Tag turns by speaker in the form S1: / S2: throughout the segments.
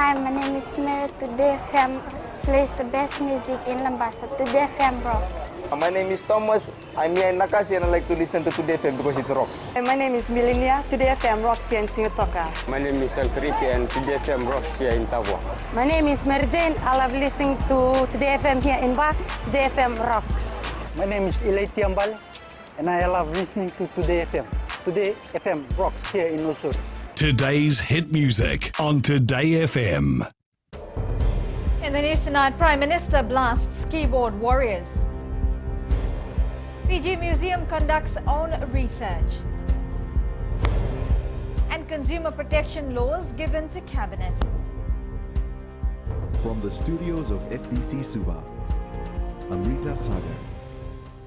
S1: Hi, my name is Mary. Today FM plays the best music in Lambasa. Today FM rocks.
S2: My name is Thomas. I'm here in Nakasi and I like to listen to Today FM because it rocks.
S3: My name is Milenia. Today FM rocks here in Singotoka.
S4: My name is Alfriki and Today FM rocks here in Tabwa.
S5: My name is Mary Jane. I love listening to Today FM here in Ba. Today FM rocks.
S6: My name is Ilay Tiambal and I love listening to Today FM. Today FM rocks here in Osur.
S7: Today's hit music on Today FM.
S8: In the news tonight, Prime Minister blasts keyboard warriors. Fiji Museum conducts own research. And consumer protection laws given to Cabinet.
S9: From the studios of FBC Suva, Amrita Sagar.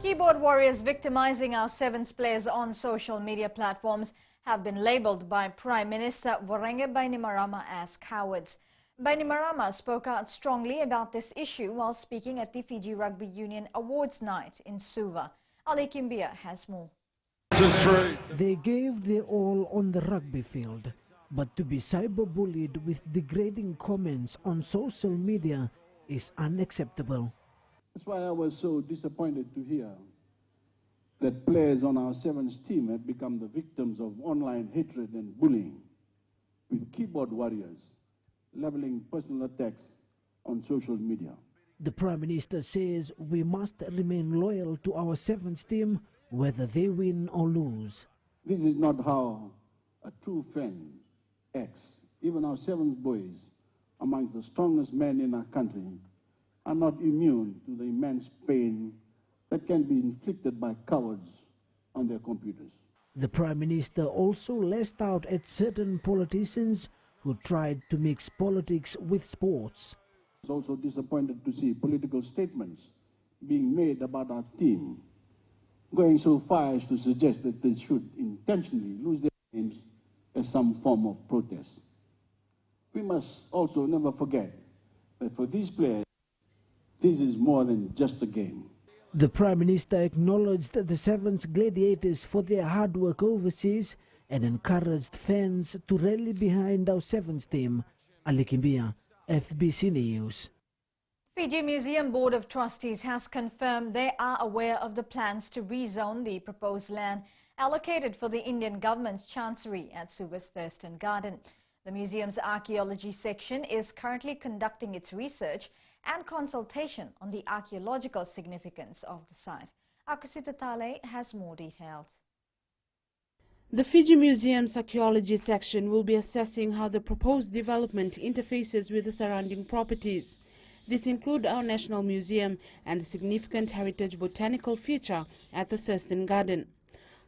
S8: Keyboard warriors victimizing our sevens players on social media platforms have been labelled by Prime Minister Voreqe Bainimarama as cowards. Bainimarama spoke out strongly about this issue while speaking at the Fiji Rugby Union Awards Night in Suva. Ali Kimbia has more.
S10: They gave their all on the rugby field, but to be cyberbullied with degrading comments on social media is unacceptable.
S11: That's why I was so disappointed to hear that players on our sevens team have become the victims of online hatred and bullying, with keyboard warriors leveling personal attacks on social media.
S10: The Prime Minister says we must remain loyal to our sevens team whether they win or lose.
S11: This is not how a true friend acts. Even our sevens boys, amongst the strongest men in our country, are not immune to the immense pain that can be inflicted by cowards on their computers.
S10: The Prime Minister also lashed out at certain politicians who tried to mix politics with sports.
S11: I was also disappointed to see political statements being made about our team, going so far as to suggest that they should intentionally lose their games as some form of protest. We must also never forget that for these players, this is more than just a game.
S10: The Prime Minister acknowledged the Sevens gladiators for their hard work overseas and encouraged fans to rally behind our Sevens team. Ali Kimbia, FBC News.
S8: Fiji Museum Board of Trustees has confirmed they are aware of the plans to rezone the proposed land allocated for the Indian government's chancery at Suva's Thurston Garden. The museum's archaeology section is currently conducting its research and consultation on the archaeological significance of the site. Akusita Tale has more details.
S12: The Fiji Museum's archaeology section will be assessing how the proposed development interfaces with the surrounding properties. These include our National Museum and the significant heritage botanical feature at the Thurston Garden.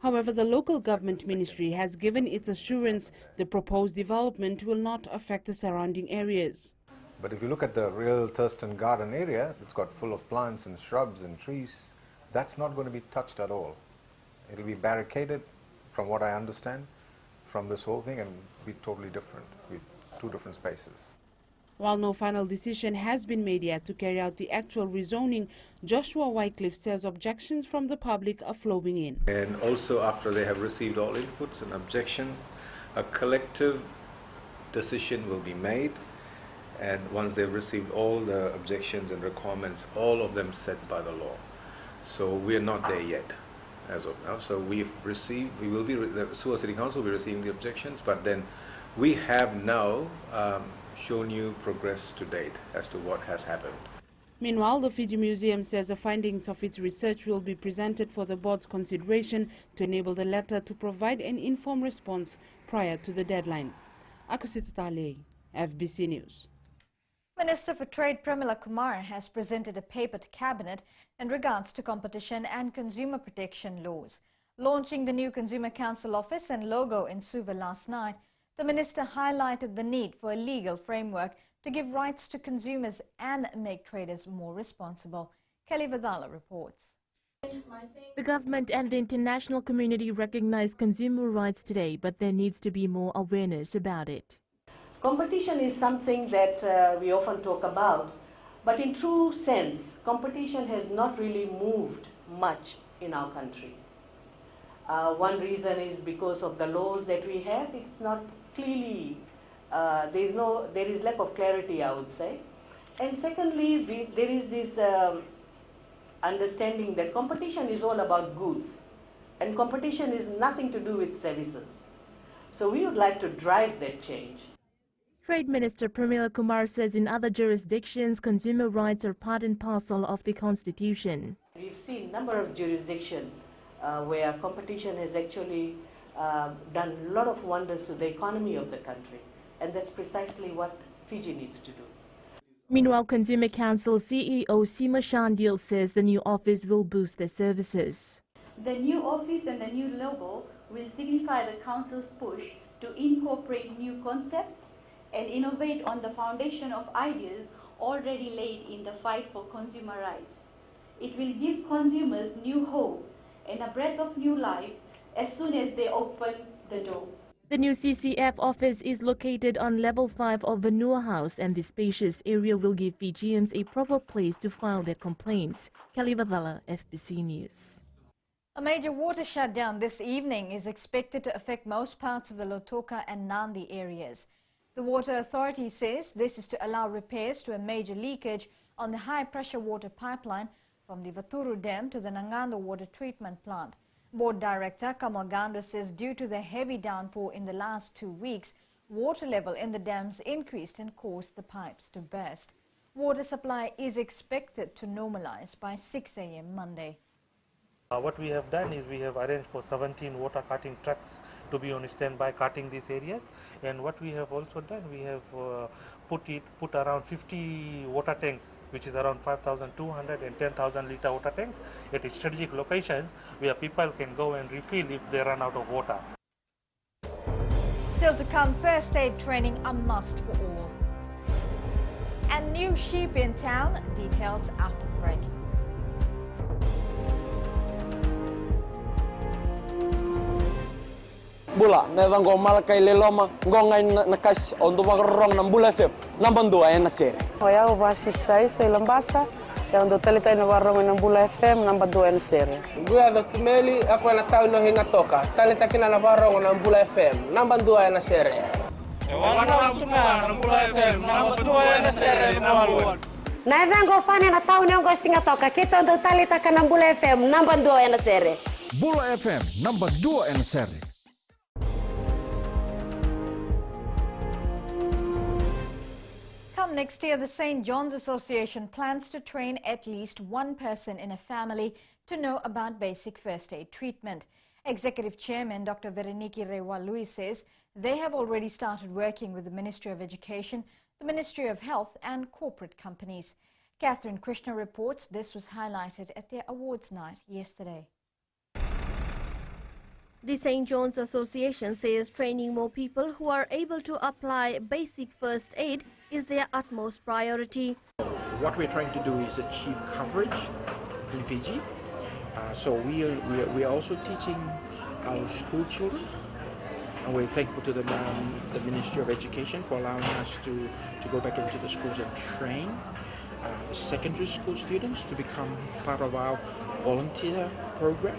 S12: However, the local government ministry has given its assurance the proposed development will not affect the surrounding areas.
S13: But if you look at the real Thurston Garden area, it's got full of plants and shrubs and trees. That's not going to be touched at all. It'll be barricaded, from what I understand, from this whole thing and be totally different, with two different spaces.
S12: While no final decision has been made yet to carry out the actual rezoning, Joshua Wycliffe says objections from the public are flowing in.
S13: And also after they have received all inputs and objections, a collective decision will be made. And once they've received all the objections and requirements, all of them set by the law. So we're not there yet as of now. So the Suva City Council will be receiving the objections, but then we have now shown you progress to date as to what has happened.
S12: Meanwhile, the Fiji Museum says the findings of its research will be presented for the board's consideration to enable the latter to provide an informed response prior to the deadline. Akusita Tale, FBC News.
S8: Minister for Trade Pramila Kumar has presented a paper to Cabinet in regards to competition and consumer protection laws. Launching the new Consumer Council office and logo in Suva last night, the minister highlighted the need for a legal framework to give rights to consumers and make traders more responsible. Kelly Vidala reports.
S14: The government and the international community recognize consumer rights today, but there needs to be more awareness about it.
S15: Competition is something that we often talk about, but in true sense, competition has not really moved much in our country. One reason is because of the laws that we have. It's not clearly there is lack of clarity, I would say. And secondly, there is this understanding that competition is all about goods, and competition is nothing to do with services. So we would like to drive that change.
S14: Trade Minister Pramila Kumar says in other jurisdictions, consumer rights are part and parcel of the constitution.
S15: We've seen a number of jurisdictions where competition has actually done a lot of wonders to the economy of the country, and that's precisely what Fiji needs to do.
S14: Meanwhile, Consumer Council CEO Seema Shandil says the new office will boost their services.
S16: The new office and the new logo will signify the Council's push to incorporate new concepts and innovate on the foundation of ideas already laid in the fight for consumer rights. It will give consumers new hope and a breath of new life as soon as they open the door.
S14: The new CCF office is located on level 5 of Vanua House, and the spacious area will give Fijians a proper place to file their complaints. Kelly Vadala, FBC News.
S8: A major water shutdown this evening is expected to affect most parts of the Lautoka and Nandi areas. The Water Authority says this is to allow repairs to a major leakage on the high-pressure water pipeline from the Vaturu Dam to the Nangando water treatment plant. Board Director Kamal Gandha says due to the heavy downpour in the last 2 weeks, water level in the dams increased and caused the pipes to burst. Water supply is expected to normalize by 6 a.m. Monday.
S17: What we have done is we have arranged for 17 water cutting trucks to be on standby cutting these areas, and what we have also done, we have put around 50 water tanks, which is around 5,200 and 10,000 litre water tanks at strategic locations where people can go and refill if they run out of water.
S8: Still to come, first aid training a must for all. And new sheep in town, details after the break.
S18: Bula, neva ngomal kay leloma, ngongay nakas on dumagrong ng Bula FM, nambando ay nasere.
S19: Hoya ubasit sai sa Lambasa, ya on talita na warong ng Bula FM, nambando ay nasere.
S20: Guya do tumeli ako na tao no hinga toka, talita kina na warong ng Bula FM, nambando ay nasere.
S21: Wana tuma ng Bula FM, nambando ay nasere maluan.
S22: Na vengo fane na tao ngo singa toka, kita on talita ka ng Bula FM, nambando ay nasere.
S23: Bula FM, nambando ay nasere.
S8: Next year, the St. John's Association plans to train at least one person in a family to know about basic first aid treatment. Executive Chairman Dr. Vereniki Rewalui says they have already started working with the Ministry of Education, the Ministry of Health and corporate companies. Catherine Krishna reports this was highlighted at their awards night yesterday.
S24: The St. John's Association says training more people who are able to apply basic first aid is their utmost priority.
S25: What we're trying to do is achieve coverage in Fiji. So we are also teaching our school children, and we're thankful to the Ministry of Education for allowing us to go back into the schools and train secondary school students to become part of our volunteer program.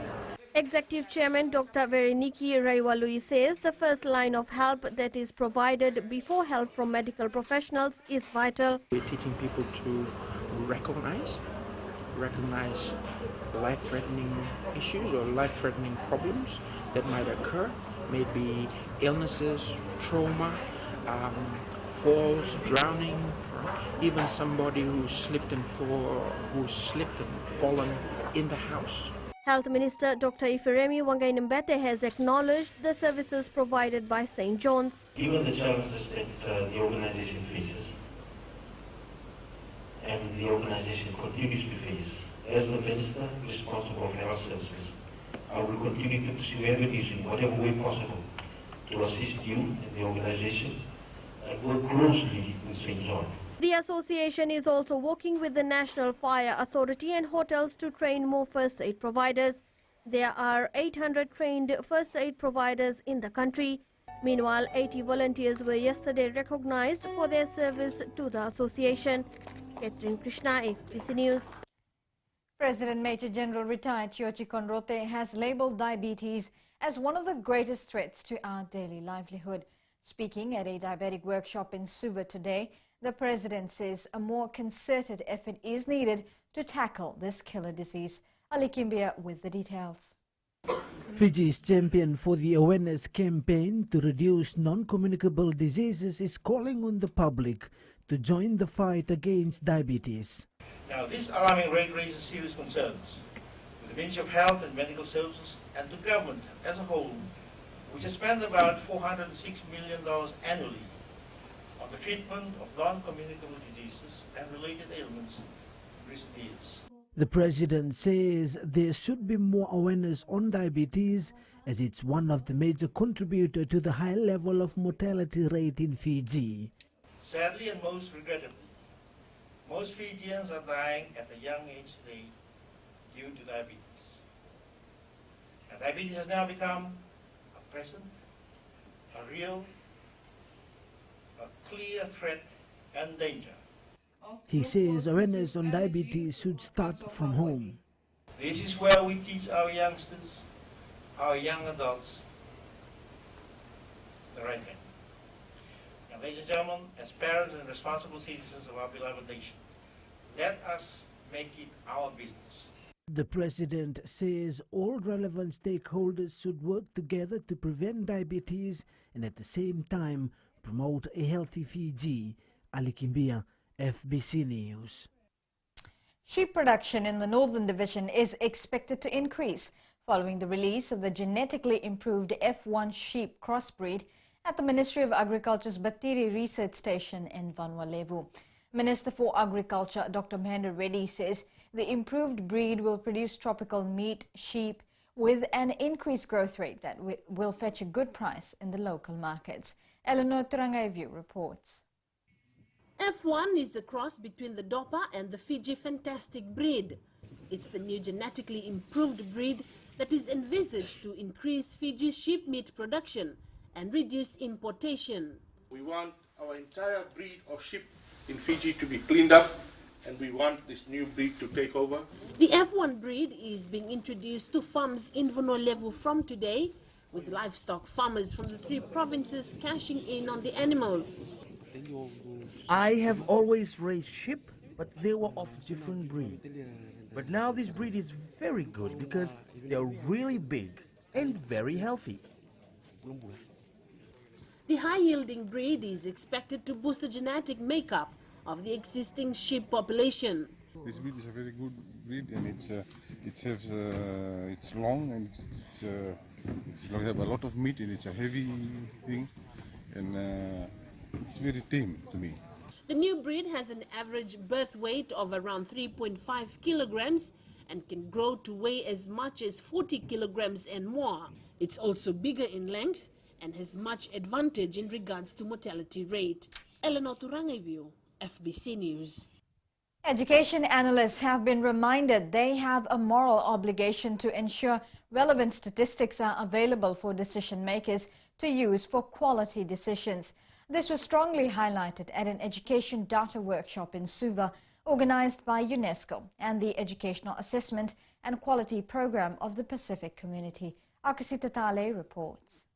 S24: Executive Chairman Dr. Vereniki Rewalui says the first line of help that is provided before help from medical professionals is vital.
S25: We're teaching people to recognize life-threatening issues or life-threatening problems that might occur, maybe illnesses, trauma, falls, drowning, even somebody who slipped and fallen in the house.
S24: Health Minister Dr. Ifiremi Wangainambete has acknowledged the services provided by St. John's.
S26: Given the challenges that the organization faces, and the organization continues to face, as the Minister responsible for health services, I will continue to pursue avenues in whatever way possible to assist you and the organization and work closely with St. John.
S24: The association is also working with the National Fire Authority and hotels to train more first aid providers. There are 800 trained first aid providers in the country. Meanwhile, 80 volunteers were yesterday recognized for their service to the association. Catherine Krishna, FBC News.
S8: President Major General retired Tiochi Konrote has labelled diabetes as one of the greatest threats to our daily livelihood. Speaking at a diabetic workshop in Suva today, the president says a more concerted effort is needed to tackle this killer disease. Ali Kimbia with the details.
S10: Fiji's champion for the awareness campaign to reduce non-communicable diseases is calling on the public to join the fight against diabetes.
S1: Now, this alarming rate raises serious concerns with the Ministry of Health and Medical Services and the government as a whole, which has spent about $406 million annually on the treatment of non-communicable diseases and related ailments in recent years.
S10: The president says there should be more awareness on diabetes, as it's one of the major contributors to the high level of mortality rate in Fiji.
S1: Sadly and most regrettably, most Fijians are dying at a young age today due to diabetes. And diabetes has now become a present, a real, a clear threat and danger.
S10: He says awareness on diabetes should start from home.
S1: This is where we teach our youngsters, our young adults, the right thing. And ladies and gentlemen, as parents and responsible citizens of our beloved nation, let us make it our business.
S10: The president says all relevant stakeholders should work together to prevent diabetes and at the same time promote a healthy Fiji. Ali Kimbia, FBC News.
S8: Sheep production in the Northern Division is expected to increase following the release of the genetically improved F1 sheep crossbreed at the Ministry of Agriculture's Batiri Research Station in Vanua-Levu. Minister for Agriculture Dr. Mahendra Reddy says the improved breed will produce tropical meat sheep with an increased growth rate that will fetch a good price in the local markets. Eleanor Turangaivu reports.
S2: F1 is a cross between the Dopa and the Fiji Fantastic breed. It's the new genetically improved breed that is envisaged to increase Fiji's sheep meat production and reduce importation.
S3: We want our entire breed of sheep in Fiji to be cleaned up, and we want this new breed to take over.
S2: The F1 breed is being introduced to farms in Vanua-Levu from today, with livestock farmers from the 3 provinces cashing in on the animals.
S4: I have always raised sheep, but they were of different breed. But now this breed is very good because they're really big and very healthy.
S2: The high-yielding breed is expected to boost the genetic makeup of the existing sheep population.
S5: This breed is a very good breed, and it's long and it's have a lot of meat, and it's a heavy thing, and it's very tame to me.
S2: The new breed has an average birth weight of around 3.5 kilograms and can grow to weigh as much as 40 kilograms and more. It's also bigger in length and has much advantage in regards to mortality rate. Eleanor Turangaivu, FBC News.
S8: Education analysts have been reminded they have a moral obligation to ensure relevant statistics are available for decision makers to use for quality decisions. This was strongly highlighted at an education data workshop in Suva, organized by UNESCO and the Educational Assessment and Quality Program of the Pacific Community. Akasita Tale reports.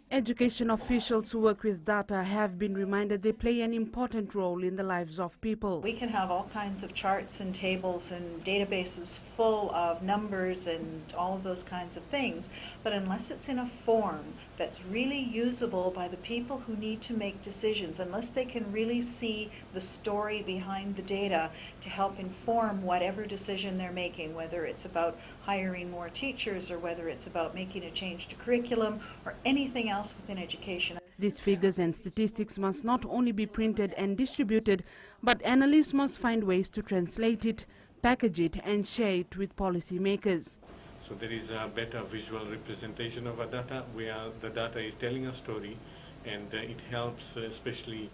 S12: Education officials who work with data have been reminded they play an important role in the lives of people.
S6: We can have all kinds of charts and tables and databases full of numbers and all of those kinds of things, but unless it's in a form that's really usable by the people who need to make decisions, unless they can really see the story behind the data to help inform whatever decision they're making, whether it's about hiring more teachers or whether it's about making a change to curriculum or anything else within education.
S12: These figures and statistics must not only be printed and distributed, but analysts must find ways to translate it, package it and share it with policymakers.
S27: So there is a better visual representation of our data where the data is telling a story, and it helps especially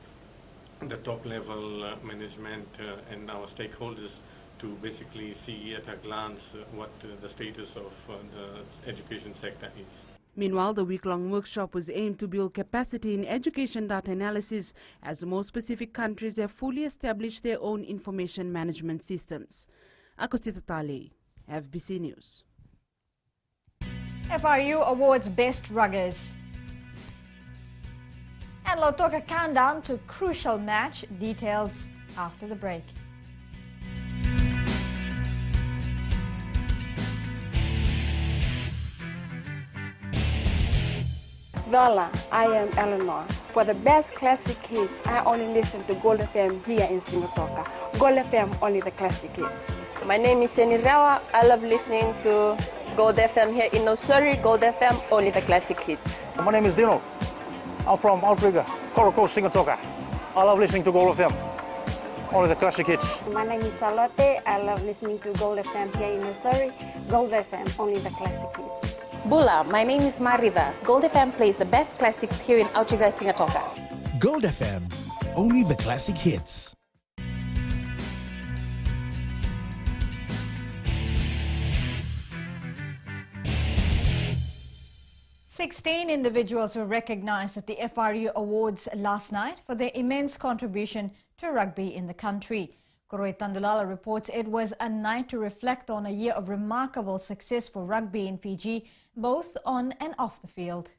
S27: the top level management and our stakeholders to basically see at a glance what the status of the education sector is.
S12: Meanwhile, the week-long workshop was aimed to build capacity in education data analysis, as more specific countries have fully established their own information management systems. Akosita Tale, FBC News.
S8: FRU awards Best Ruggers. And Lautoka countdown to crucial match. Details after the break.
S19: Lola, I am Eleanor. For the best classic hits, I only listen to Gold FM here in Singatoka. Gold FM, only the classic hits.
S7: My name is Seni Rawa. I love listening to Gold FM here in Nosuri. Gold FM, only the classic hits.
S9: My name is Dino. I'm from Outrigger, Koroko, Singatoka. I love listening to Gold FM, only the classic hits.
S22: My name is Salote. I love listening to Gold FM here in Nosuri. Gold FM, only the classic hits.
S7: Bula, my name is Marida. Gold FM plays the best classics here in Outrigger, Singatoka.
S11: Gold FM, only the classic hits.
S8: Sixteen individuals were recognized at the FRU Awards last night for their immense contribution to rugby in the country. Koroi Tandulala reports it was a night to reflect on a year of remarkable success for rugby in Fiji, both on and off the field.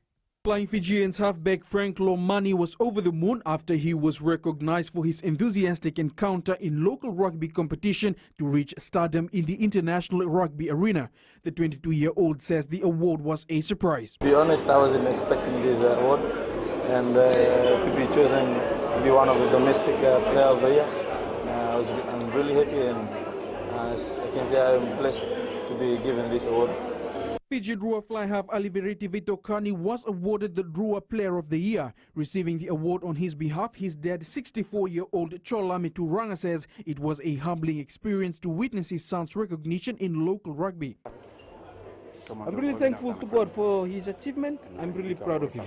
S13: Flying Fijians halfback Frank Lomani was over the moon after he was recognized for his enthusiastic encounter in local rugby competition to reach stardom in the international rugby arena. The 22-year-old says the award was a surprise.
S14: To be honest, I wasn't expecting this award, and to be chosen to be one of the domestic player of the year, I'm really happy, and as I can say, I'm blessed to be given this award.
S13: Fiji Drua fly half Aliveriti Vitokani was awarded the Drua Player of the Year. Receiving the award on his behalf, his dad, 64-year-old Cholami Turanga, says it was a humbling experience to witness his son's recognition in local rugby.
S15: I'm really thankful to God for his achievement. I'm really proud of him.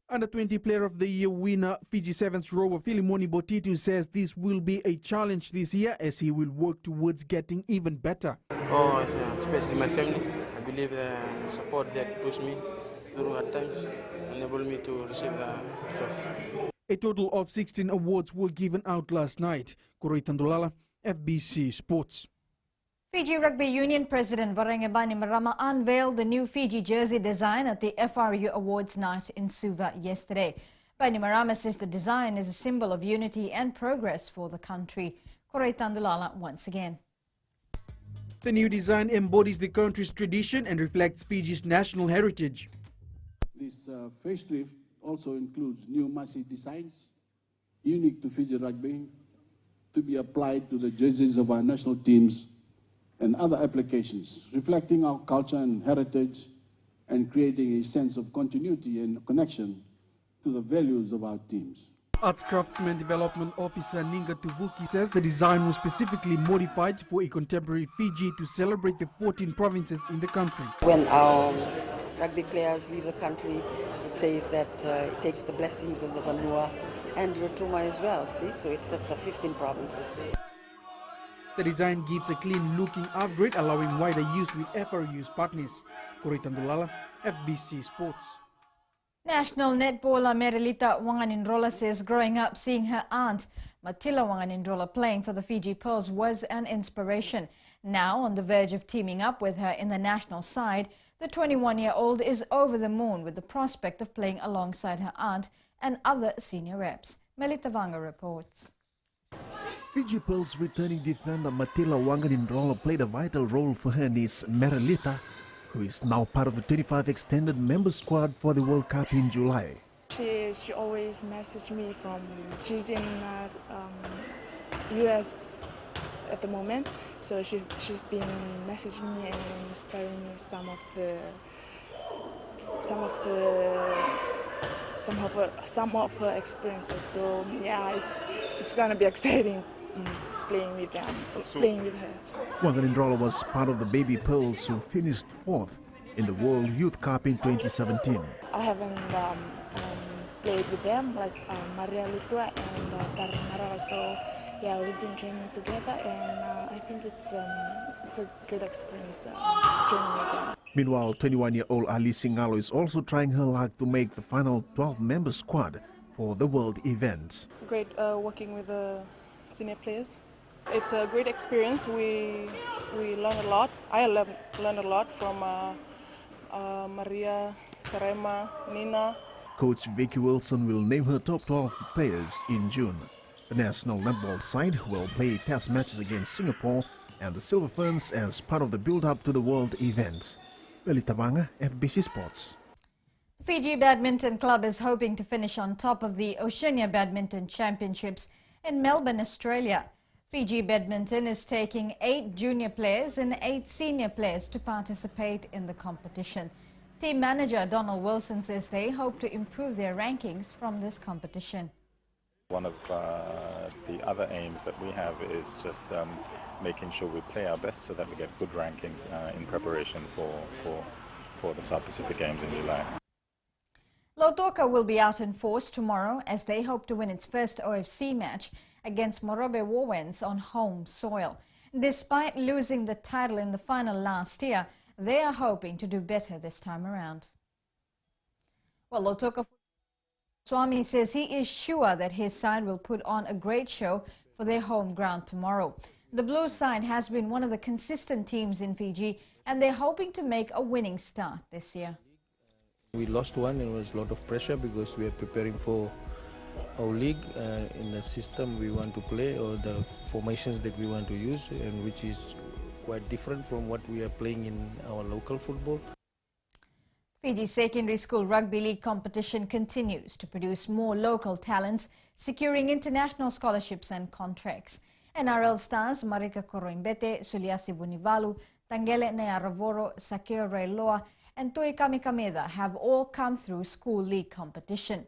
S13: Under 20 Player of the Year winner Fiji Sevens rower Filimoni Botitu says this will be a challenge this year as he will work towards getting even better.
S16: Oh, especially my family. I believe the support that pushed me through hard times enabled me to receive the trophy.
S13: A total of 16 awards were given out last night. Koroi Tandulala, FBC Sports.
S8: Fiji Rugby Union President Varenge Bainimarama unveiled the new Fiji jersey design at the FRU Awards night in Suva yesterday. Bainimarama says the design is a symbol of unity and progress for the country. Koroi Tandulala once again.
S13: The new design embodies the country's tradition and reflects Fiji's national heritage.
S28: This facelift also includes new massive designs, unique to Fiji Rugby, to be applied to the jerseys of our national teams and other applications, reflecting our culture and heritage and creating a sense of continuity and connection to the values of our teams.
S13: Arts Craftsman Development Officer Ninga Tuvuki says the design was specifically modified for a contemporary Fiji to celebrate the 14 provinces in the country.
S29: When our rugby players leave the country, it says that it takes the blessings of the Vanua and Rotuma as well, see? So that's the 15 provinces.
S13: The design gives a clean-looking upgrade, allowing wider use with FRU's partners. Koroi Tandulala, FBC Sports.
S8: National netballer Merilita Wanganindrola says growing up seeing her aunt Matila Wanganindrola playing for the Fiji Pearls was an inspiration. Now on the verge of teaming up with her in the national side, the 21-year-old is over the moon with the prospect of playing alongside her aunt and other senior reps. Melita Vanga reports.
S30: Fiji Pearls returning defender Matila Wanganindrola played a vital role for her niece Merilita, who is now part of the 25 extended member squad for the World Cup in July.
S31: She always messaged me she's in US at the moment, so she's been messaging me and inspiring me some of her experiences. So yeah, it's gonna be exciting playing with her.
S30: Wanganindrola was part of the Baby Pearls who finished 4th in the World Youth Cup in 2017.
S31: I haven't played with them like Maria Lutua and Tarinara, so yeah, we've been training together, and I think it's a good experience training with them.
S30: Meanwhile, 21-year-old Ali Singalo is also trying her luck to make the final 12-member squad for the world event.
S31: Great working with the senior players. It's a great experience. We learn a lot. I learned a lot from Maria, Karema, Nina.
S30: coach Vicky Wilson will name her top 12 players in June. The national netball side will play test matches against Singapore and the Silver Ferns as part of the build-up to the World event. Lelita Banga, FBC Sports.
S8: Fiji Badminton Club is hoping to finish on top of the Oceania Badminton Championships in Melbourne, Australia. Fiji Badminton is taking 8 junior players and 8 senior players to participate in the competition. Team manager Donald Wilson says they hope to improve their rankings from this competition.
S1: One of the other aims that we have is just making sure we play our best so that we get good rankings in preparation for the South Pacific Games in July.
S8: Lautoka will be out in force tomorrow as they hope to win its first OFC match against Morobe Warwens on home soil. Despite losing the title in the final last year, they are hoping to do better this time around. Well, Lautoka Swami says he is sure that his side will put on a great show for their home ground tomorrow. The Blue side has been one of the consistent teams in Fiji and they're hoping to make a winning start this year.
S3: We lost one and it was a lot of pressure because we are preparing for our league in the system we want to play or the formations that we want to use, and which is quite different from what we are playing in our local football.
S8: Fiji Secondary School Rugby League competition continues to produce more local talents, securing international scholarships and contracts. NRL stars Marika Koroimbete, Suliasi Vunivalu, Tangele Nearavoro, Sakeo Reiloa and Tui Kamikameda have all come through school league competition.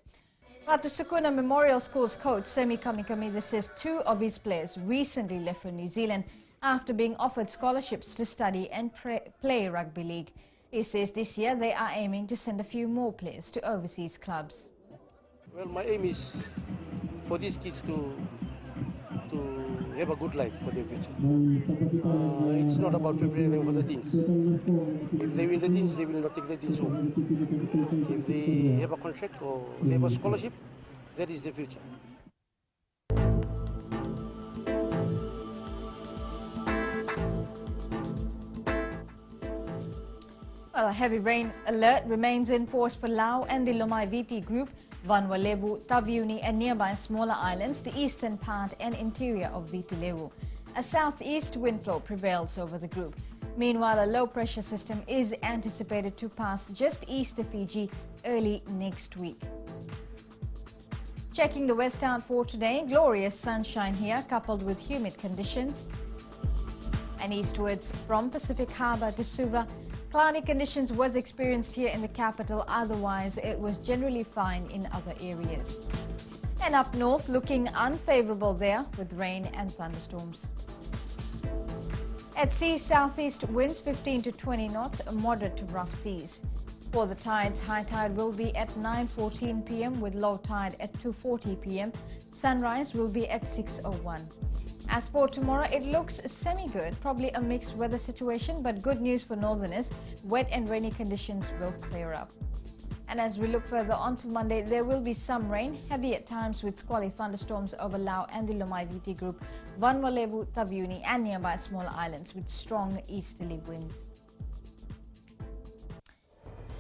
S8: Ratu Sukuna Memorial School's coach Semi Kamikameda says 2 of his players recently left for New Zealand after being offered scholarships to study and play rugby league. He says this year they are aiming to send a few more players to overseas clubs.
S3: Well, my aim is for these kids to have a good life for their future. It's not about preparing them for the teams. If they win the teams, they will not take the teams home. If they have a contract or they have a scholarship, that is their future.
S8: Well, a heavy rain alert remains in force for Lau and the Lomaiviti group, Vanua Levu, Taveuni and nearby smaller islands, the eastern part and interior of Viti Levu. A southeast wind flow prevails over the group. Meanwhile, a low-pressure system is anticipated to pass just east of Fiji early next week. Checking the west out for today, glorious sunshine here coupled with humid conditions. And eastwards from Pacific Harbour to Suva, cloudy conditions was experienced here in the capital, otherwise it was generally fine in other areas. And up north, looking unfavourable there with rain and thunderstorms. At sea, southeast winds 15 to 20 knots, moderate to rough seas. For the tides, high tide will be at 9:14 p.m. with low tide at 2:40 p.m. Sunrise will be at 6:01. As for tomorrow, it looks semi-good, probably a mixed weather situation, but good news for northerners, wet and rainy conditions will clear up. And as we look further on to Monday, there will be some rain, heavy at times with squally thunderstorms over Lau and the Lomaiviti group, Vanua Levu, Taveuni and nearby smaller islands with strong easterly winds.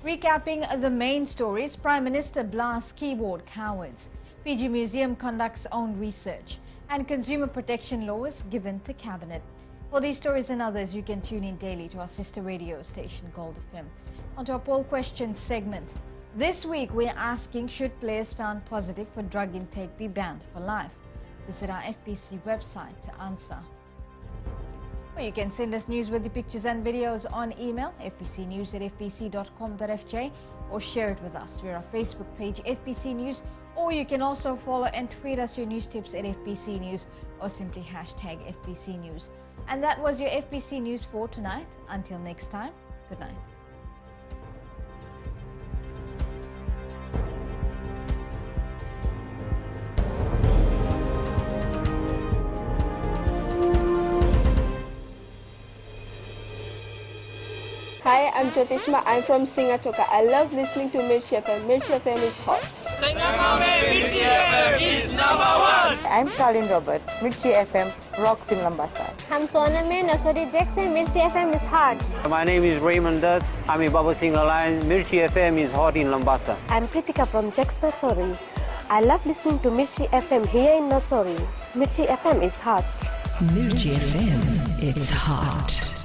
S8: Recapping the main stories, Prime Minister blasts keyboard cowards. Fiji Museum conducts own research. And consumer protection laws given to Cabinet. For these stories and others, you can tune in daily to our sister radio station, Gold FM. On to our poll questions segment. This week, we're asking, should players found positive for drug intake be banned for life? Visit our FPC website to answer. Or you can send us news with the pictures and videos on email, fpcnews@fpc.com.fj, or share it with us via our Facebook page, FPC News, or you can also follow and tweet us your news tips at FPC News or simply hashtag FPC News. And that was your FPC News for tonight. Until next time, good night.
S19: Hi, I'm Jyotishma. I'm from Singatoka. I love listening to Mirchi FM. Mirchi FM is hot.
S4: I'm Charlene Robert, Mirchi FM, rocks in Lambasa.
S5: I'm Soname Nasori Jackson, Mirchi FM is hot.
S10: My name is Raymond Dutt. I'm in Baba Singh Alliance. Mirchi FM is hot in Lambasa.
S5: I'm Kritika from Jax Nasori. I love listening to Mirchi FM here in Nasori. Mirchi FM is hot.
S17: Mirchi FM, it's hot.